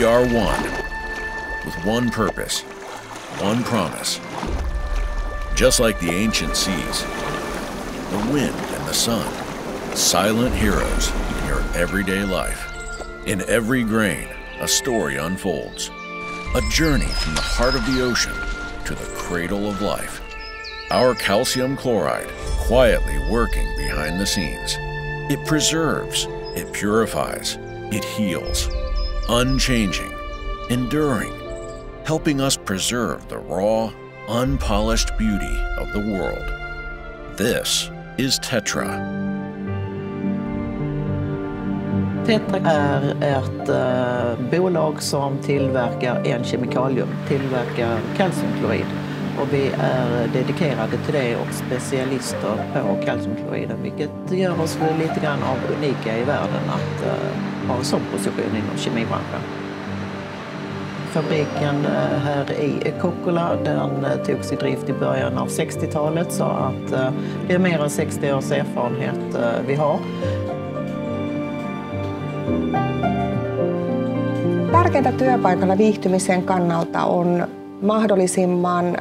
We are one, with one purpose, one promise. Just like the ancient seas, the wind and the sun, silent heroes in your everyday life. In every grain, a story unfolds. A journey from the heart of the ocean to the cradle of life. Our calcium chloride, quietly working behind the scenes. It preserves, it purifies, it heals. Unchanging, enduring, helping us preserve the raw, unpolished beauty of the world. This is Tetra. Tetra är ett bolag som tillverkar en kemikalium, tillverkar kalciumklorid. Och vi är dedikerade till det och specialister på kalciumkloriden, vilket gör oss lite grann av unika i världen att ha en sån position inom kemibranschen. Fabriken här i Kokkola, den togs i drift i början av 60-talet, så att det är mer än 60 års erfarenhet vi har. Tärkeintä työpaikalla viihtymisen kannalta on mahdollisimman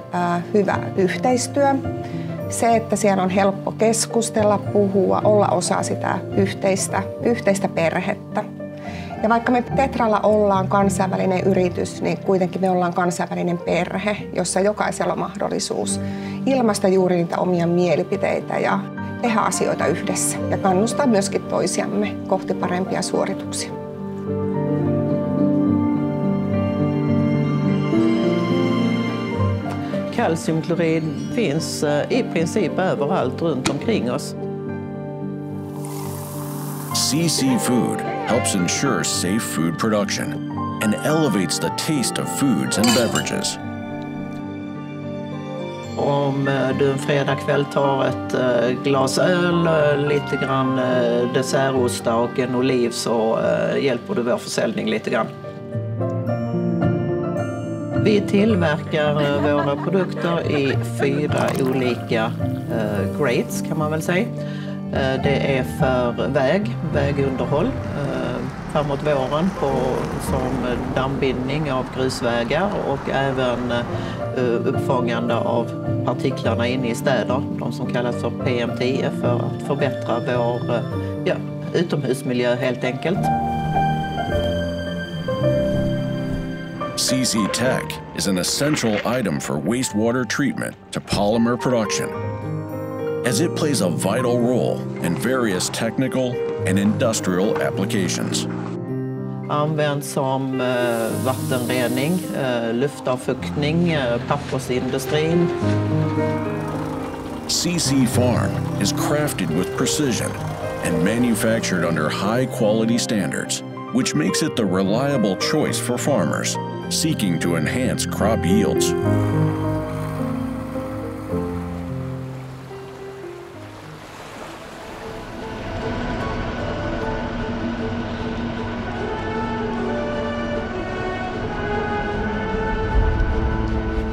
hyvä yhteistyö. Se, että siellä on helppo keskustella, puhua, olla osa sitä yhteistä perhettä. Ja vaikka me Tetralla ollaan kansainvälinen yritys, niin kuitenkin me ollaan kansainvälinen perhe, jossa jokaisella on mahdollisuus ilmaista juuri niitä omia mielipiteitä ja tehdä asioita yhdessä ja kannustaa myöskin toisiamme kohti parempia suorituksia. Kalciumklorid finns i princip överallt runt omkring oss. CC Food helps ensure safe food production and elevates the taste of foods and beverages. Om du en fredagkväll tar ett glas öl, lite grann dessertosta och en oliv, så hjälper du vår försäljning lite grann. Vi tillverkar våra produkter i 4 olika grades kan man väl säga. Det är för vägunderhåll framåt våren som dammbindning av grusvägar och även uppfångande av partiklarna inne i städer, de som kallas för PM10, för att förbättra vår utomhusmiljö helt enkelt. CC Tech is an essential item for wastewater treatment to polymer production, as it plays a vital role in various technical and industrial applications. Används som vattenrening, luftavfuktning, pappersindustrin. CC Farm is crafted with precision and manufactured under high quality standards, which makes it the reliable choice for farmers seeking to enhance crop yields.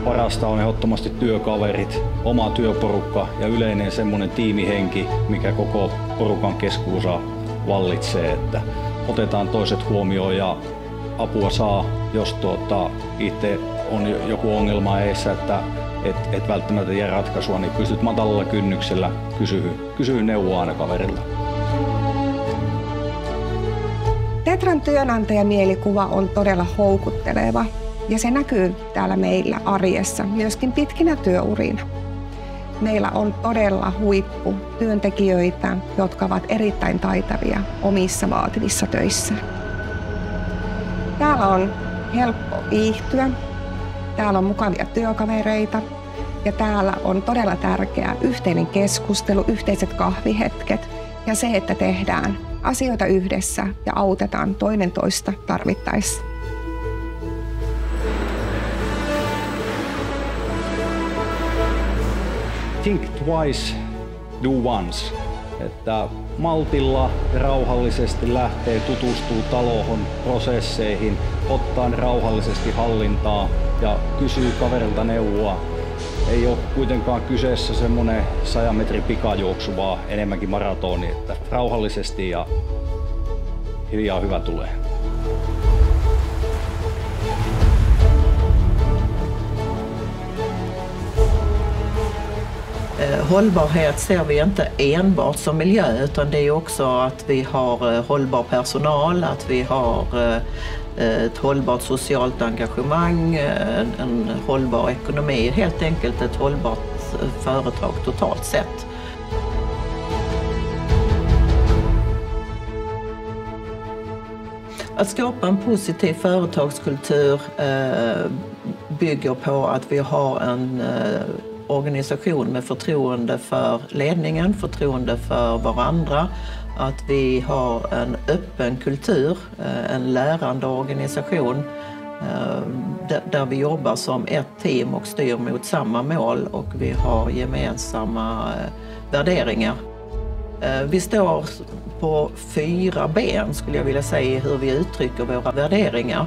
Parasta on ehdottomasti työkaverit, oma työporukka ja yleinen semmoinen tiimihenki, mikä koko porukan keskuudessa vallitsee, että otetaan toiset huomioon ja apua saa, jos itse on joku ongelma edessä, että et välttämättä jää ratkaisua, niin pystyt matalalla kynnyksellä kysyä neuvoa aina kaverilta. Tetran työnantajamielikuva on todella houkutteleva ja se näkyy täällä meillä arjessa myöskin pitkinä työurina. Meillä on todella huipputyöntekijöitä, jotka ovat erittäin taitavia omissa vaativissa töissä. Täällä on helppo viihtyä, täällä on mukavia työkavereita ja täällä on todella tärkeä yhteinen keskustelu, yhteiset kahvihetket ja se, että tehdään asioita yhdessä ja autetaan toinen toista tarvittaessa. Think twice, do once. Että maltilla ja rauhallisesti lähtee, tutustuu talohon, prosesseihin, ottaa rauhallisesti hallintaa ja kysyy kaverilta neuvoa. Ei ole kuitenkaan kyseessä semmoinen 100 metrin pikajuoksu, vaan enemmänkin maratoni, että rauhallisesti ja hiljaa hyvä tulee. Hållbarhet ser vi inte enbart som miljö, utan det är också att vi har hållbar personal, att vi har ett hållbart socialt engagemang, en hållbar ekonomi, helt enkelt ett hållbart företag totalt sett. Att skapa en positiv företagskultur bygger på att vi har en organisation med förtroende för ledningen, förtroende för varandra, att vi har en öppen kultur, en lärande organisation där vi jobbar som ett team och styr mot samma mål, och vi har gemensamma värderingar. Vi står på 4 ben skulle jag vilja säga hur vi uttrycker våra värderingar.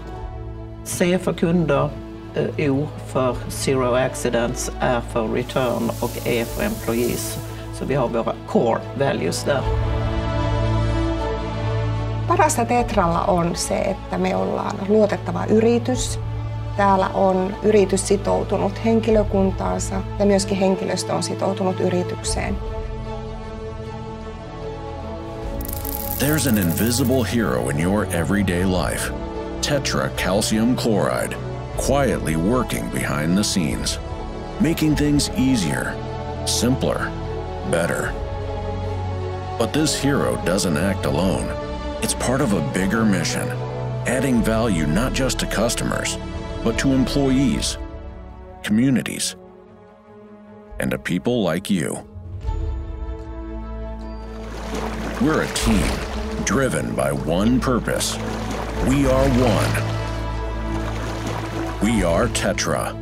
C för kunder, O för Zero Accidents, R för Return och E för Employees. Så vi har våra core values där. Parasta Tetralla on se, että me ollaan luotettava yritys. Täällä on yritys sitoutunut henkilökuntaansa ja myöskin henkilöstö on sitoutunut yritykseen. There's an invisible hero in your everyday life. Tetra Calcium Chloride, quietly working behind the scenes, making things easier, simpler, better. But this hero doesn't act alone. It's part of a bigger mission, adding value not just to customers, but to employees, communities, and to people like you. We're a team driven by one purpose. We are one. We are Tetra.